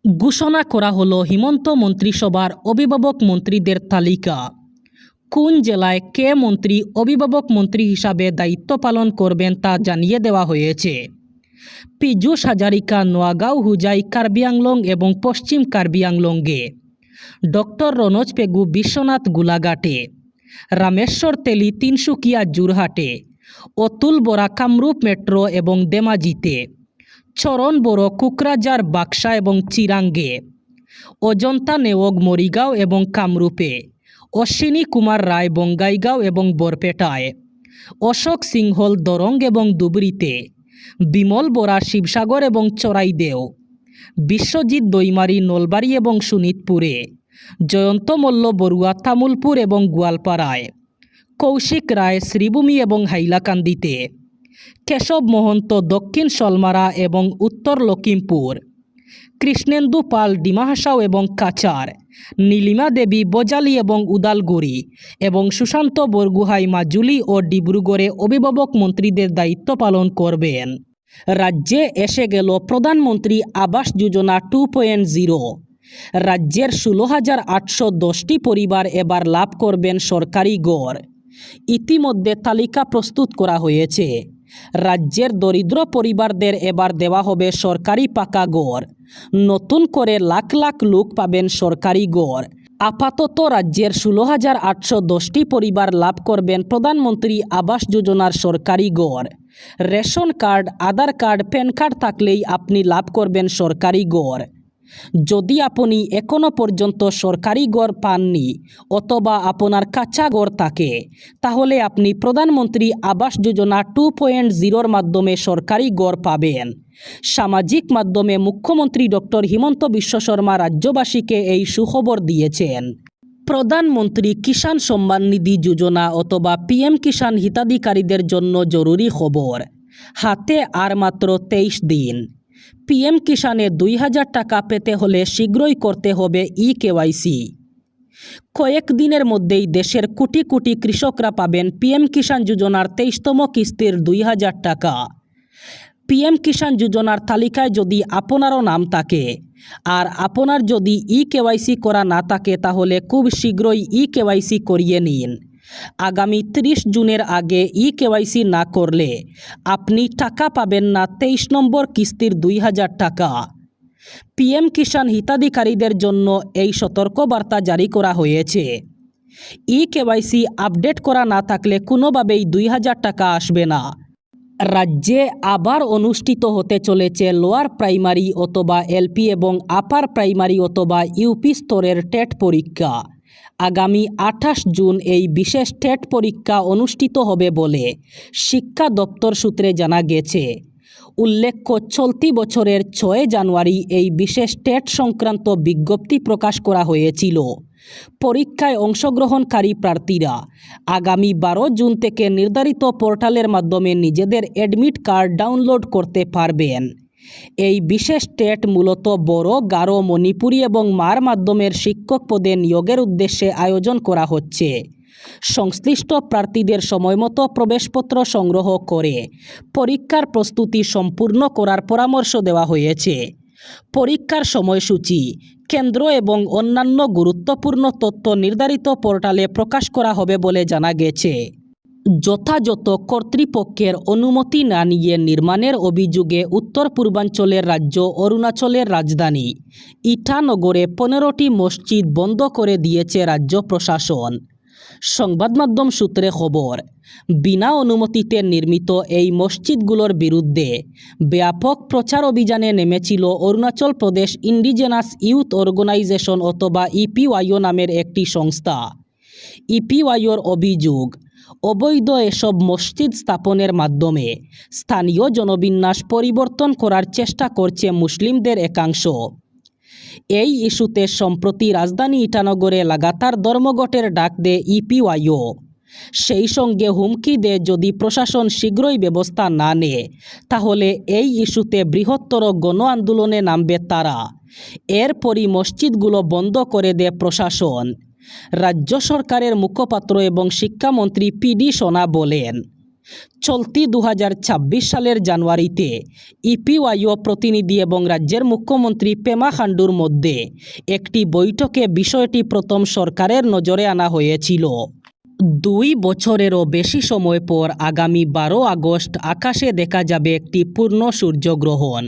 ঘোষণা করা হলো হিমন্ত মন্ত্রিসভার অভিভাবক মন্ত্রীদের তালিকা। কোন জেলায় কে মন্ত্রী অভিভাবক মন্ত্রী হিসাবে দায়িত্ব পালন করবেন তা জানিয়ে দেওয়া হয়েছে। পীযূষ হাজারিকা নোয়াগাঁও, হুজাই, কার্বি আংলং এবং পশ্চিম কার্বি আংলংয়ে, ডক্টর রনোজ পেগু বিশ্বনাথ গোলাঘাটে, রামেশ্বর তেলি তিনসুকিয়া যোরহাটে, অতুল বরা কামরূপ মেট্রো এবং ধেমাজিতে, চরণ বড়ো কোকরাঝার, বাক্সা এবং চিরাঙ্গে, অজন্তা নেওগ মরিগাঁও এবং কামরূপে, অশ্বিনী কুমার রায় বঙ্গাইগাঁও এবং বরপেটায়, অশোক সিংহল দরং এবং ধুবড়ীতে, বিমল বরা শিবসাগর এবং চরাইদেও, বিশ্বজিৎ দৈমারি নলবাড়ী এবং শোণিতপুরে, জয়ন্ত মল্ল বড়ুয়া তামুলপুর এবং গোয়ালপাড়ায়, কৌশিক রায় শ্রীভূমি এবং হাইলাকান্দিতে, কেশব মহন্ত দক্ষিণ শলমারা এবং উত্তর লখিমপুর, কৃষ্ণেন্দু পাল ডিমা হাসাও এবং কাচার, নীলিমা দেবী বজালি এবং উদালগুড়ি এবং সুশান্ত বরগুহাই মাজুলি ও ডিব্রুগড়ে অভিভাবক মন্ত্রীদের দায়িত্ব পালন করবেন। রাজ্যে এসে গেল প্রধানমন্ত্রী আবাস যোজনা 2.0। রাজ্যের 16,810টি পরিবার এবার লাভ করবেন সরকারি ঘর। ইতিমধ্যে তালিকা প্রস্তুত করা হয়েছে। রাজ্যের দরিদ্র পরিবারদের এবার দেওয়া হবে সরকারি পাকা ঘর। নতুন করে লাখ লাখ লোক পাবেন সরকারি ঘর। আপাতত রাজ্যের 16,810টি পরিবার লাভ করবেন প্রধানমন্ত্রী আবাস যোজনার সরকারি ঘর। রেশন কার্ড, আধার কার্ড, প্যান কার্ড থাকলেই আপনি লাভ করবেন সরকারি ঘর। যদি আপনি এখনও পর্যন্ত সরকারি ঘর পাননি অথবা আপনার কাঁচা ঘর থাকে, তাহলে আপনি প্রধানমন্ত্রী আবাস যোজনা 2.0-র মাধ্যমে সরকারি ঘর পাবেন। সামাজিক মাধ্যমে মুখ্যমন্ত্রী ডক্টর হিমন্ত বিশ্ব শর্মা রাজ্যবাসীকে এই সুখবর দিয়েছেন। প্রধানমন্ত্রী কিষাণ সম্মান নিধি যোজনা অথবা পিএম কিষাণ হিতাধিকারীদের জন্য জরুরি খবর। হাতে আর মাত্র 23 দিন। পিএম কিষাণে 2,000 টাকা পেতে হলে শীঘ্রই করতে হবে কেওয়াইসি। কয়েকদিনের মধ্যেই দেশের কোটি কোটি কৃষকরা পাবেন পিএম কিষাণ যোজনার 23তম কিস্তির 2,000 টাকা। পিএম কিষাণ যোজনার তালিকায় যদি আপনারও নাম থাকে আর আপনার যদি কেওয়াইসি করা না থাকে, তাহলে খুব শীঘ্রই কেওয়াইসি করিয়ে নিন। আগামী 30 জুনের আগে কেওয়াইসি না করলে আপনি টাকা পাবেন না 23 নম্বর কিস্তির 2,000 টাকা। পিএম কিষাণ হিতাধিকারীদের জন্য এই সতর্কবার্তা জারি করা হয়েছে। কেওয়াইসি আপডেট করা না থাকলে কোনোভাবেই 2,000 টাকা আসবে না। রাজ্যে আবার অনুষ্ঠিত হতে চলেছে লোয়ার প্রাইমারি অথবা এলপি এবং আপার প্রাইমারি অথবা ইউপি স্তরের টেট পরীক্ষা। আগামী 28 জুন এই বিশেষ টেট পরীক্ষা অনুষ্ঠিত হবে বলে শিক্ষা দপ্তর সূত্রে জানা গেছে। উল্লেখ্য, চলতি বছরের 6 জানুয়ারি এই বিশেষ টেট সংক্রান্ত বিজ্ঞপ্তি প্রকাশ করা হয়েছিল। পরীক্ষায় অংশগ্রহণকারী প্রার্থীরা আগামী 12 জুন থেকে নির্ধারিত পোর্টালের মাধ্যমে নিজেদের অ্যাডমিট কার্ড ডাউনলোড করতে পারবেন। এই বিশেষ টেট মূলত বড়ো, গারো, মণিপুরী এবং মার মাধ্যমের শিক্ষক পদে নিয়োগের উদ্দেশ্যে আয়োজন করা হচ্ছে। সংশ্লিষ্ট প্রার্থীদের সময়মতো প্রবেশপত্র সংগ্রহ করে পরীক্ষার প্রস্তুতি সম্পূর্ণ করার পরামর্শ দেওয়া হয়েছে। পরীক্ষার সময়সূচি, কেন্দ্র এবং অন্যান্য গুরুত্বপূর্ণ তথ্য নির্ধারিত পোর্টালে প্রকাশ করা হবে বলে জানা গেছে। যথাযথ কর্তৃপক্ষের অনুমতি না নিয়ে নির্মাণের অভিযোগে উত্তর পূর্বাঞ্চলের রাজ্য অরুণাচলের রাজধানী ইটানগরে 15টি মসজিদ বন্ধ করে দিয়েছে রাজ্য প্রশাসন। সংবাদমাধ্যম সূত্রে খবর, বিনা অনুমতিতে নির্মিত এই মসজিদগুলোর বিরুদ্ধে ব্যাপক প্রচার অভিযানে নেমেছিল Arunachal Pradesh indigenous youth organisation অথবা ইপিওয়াইও নামের একটি সংস্থা। ইপিওয়াইওর অভিযোগ, অবৈধ এসব মসজিদ স্থাপনের মাধ্যমে স্থানীয় জনবিন্যাস পরিবর্তন করার চেষ্টা করছে মুসলিমদের একাংশ। এই ইস্যুতে সম্প্রতি রাজধানী ইটানগরে লাগাতার ধর্মঘটের ডাক দেয় ইপিওয়াইও। সেই সঙ্গে হুমকি দেয় যদি প্রশাসন শীঘ্রই ব্যবস্থা না নেয়, তাহলে এই ইস্যুতে বৃহত্তর গণ আন্দোলনে নামবে তারা। এরপরই মসজিদগুলো বন্ধ করে দেয় প্রশাসন। রাজ্য সরকারের মুখপাত্র এবং শিক্ষামন্ত্রী পিডি সোনা বলেন, চলতি 2026 সালের জানুয়ারিতে ইপিওয়াইও প্রতিনিধি এবং রাজ্যের মুখ্যমন্ত্রী পেমা খান্ডুর মধ্যে একটি বৈঠকে বিষয়টি প্রথম সরকারের নজরে আনা হয়েছিল। 2 বছরেরও বেশি সময় পর আগামী 12 আগস্ট আকাশে দেখা যাবে একটি পূর্ণ সূর্যগ্রহণ।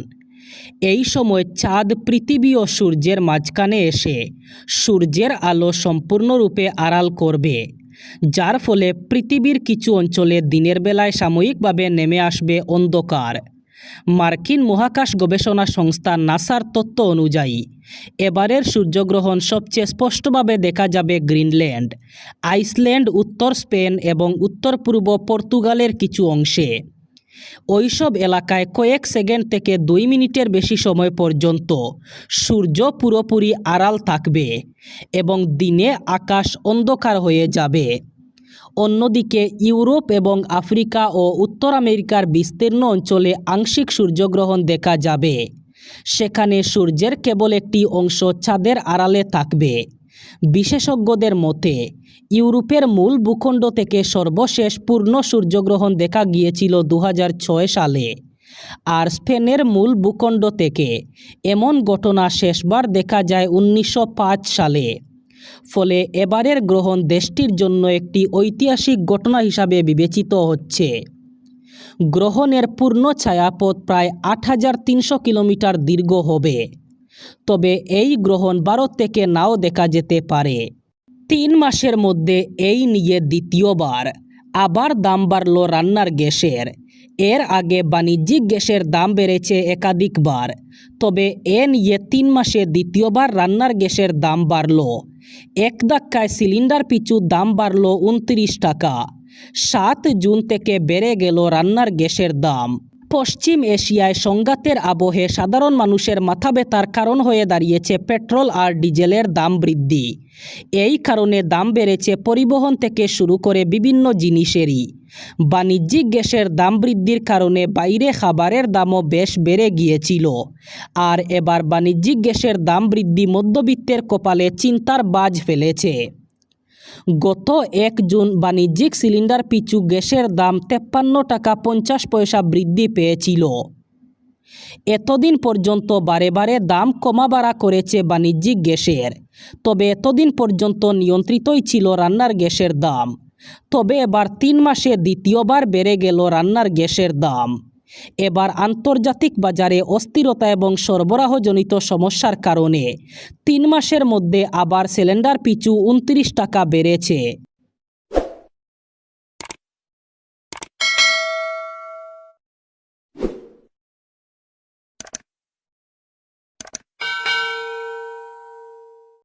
এই সময় চাঁদ পৃথিবী ও সূর্যের মাঝখানে এসে সূর্যের আলো সম্পূর্ণরূপে আড়াল করবে, যার ফলে পৃথিবীর কিছু অঞ্চলে দিনের বেলায় সাময়িকভাবে নেমে আসবে অন্ধকার। মার্কিন মহাকাশ গবেষণা সংস্থা নাসার তথ্য অনুযায়ী এবারের সূর্যগ্রহণ সবচেয়ে স্পষ্টভাবে দেখা যাবে গ্রিনল্যান্ড, আইসল্যান্ড, উত্তর স্পেন এবং উত্তর পূর্ব পর্তুগালের কিছু অংশে। ওইসব এলাকায় কয়েক সেকেন্ড থেকে 2 মিনিটের বেশি সময় পর্যন্ত সূর্য পুরোপুরি আড়াল থাকবে এবং দিনে আকাশ অন্ধকার হয়ে যাবে। অন্যদিকে ইউরোপ এবং আফ্রিকা ও উত্তর আমেরিকার বিস্তীর্ণ অঞ্চলে আংশিক সূর্যগ্রহণ দেখা যাবে। সেখানে সূর্যের কেবল একটি অংশ চাঁদের আড়ালে থাকবে। বিশেষজ্ঞদের মতে ইউরোপের মূল ভূখণ্ড থেকে সর্বশেষ পূর্ণ সূর্যগ্রহণ দেখা গিয়েছিল 2006 সালে, আর স্পেনের মূল ভূখণ্ড থেকে এমন ঘটনা শেষবার দেখা যায় 1905 সালে। ফলে এবারের গ্রহণ দেশটির জন্য একটি ঐতিহাসিক ঘটনা হিসাবে বিবেচিত হচ্ছে। গ্রহণের পূর্ণ ছায়াপথ প্রায় 8300 কিলোমিটার দীর্ঘ হবে। তবে এই গ্রহণ ভারত থেকে নাও দেখা যেতে পারে। 3 মাসের মধ্যে এই নিয়ে দ্বিতীয়বার আবার দাম বাড়ল রান্নার গ্যাসের। এর আগে বাণিজ্যিক গ্যাসের দাম বেড়েছে একাধিকবার, তবে এ নিয়ে 3 মাসে দ্বিতীয়বার রান্নার গ্যাসের দাম বাড়ল। এক ধাক্কায় সিলিন্ডার পিছু দাম বাড়ল 29 টাকা। 7 জুন থেকে বেড়ে গেল রান্নার গ্যাসের দাম। পশ্চিম এশিয়ায় সংঘাতের আবহে সাধারণ মানুষের মাথা ব্যথার কারণ হয়ে দাঁড়িয়েছে পেট্রোল আর ডিজেলের দাম বৃদ্ধি। এই কারণে দাম বেড়েছে পরিবহন থেকে শুরু করে বিভিন্ন জিনিসেরই। বাণিজ্যিক গ্যাসের দাম বৃদ্ধির কারণে বাইরে খাবারের দামও বেশ বেড়ে গিয়েছিল। আর এবার বাণিজ্যিক গ্যাসের দাম বৃদ্ধি মধ্যবিত্তের কপালে চিন্তার বাজ ফেলেছে। গত 1 জুন বাণিজ্যিক সিলিন্ডার পিছু গ্যাসের দাম 53 টাকা 50 পয়সা বৃদ্ধি পেয়েছিল। এতদিন পর্যন্ত বারে বারে দাম কমা বাড়া করেছে বাণিজ্যিক গ্যাসের, তবে এতদিন পর্যন্ত নিয়ন্ত্রিতই ছিল রান্নার গ্যাসের দাম। তবে এবার 3 মাসে দ্বিতীয়বার বেড়ে গেল রান্নার গ্যাসের দাম। এবার আন্তর্জাতিক বাজারে অস্থিরতা এবং সরবরাহজনিত সমস্যার কারণে 3 মাসের মধ্যে আবার সিলিন্ডার পিছু 29 টাকা বেড়েছে।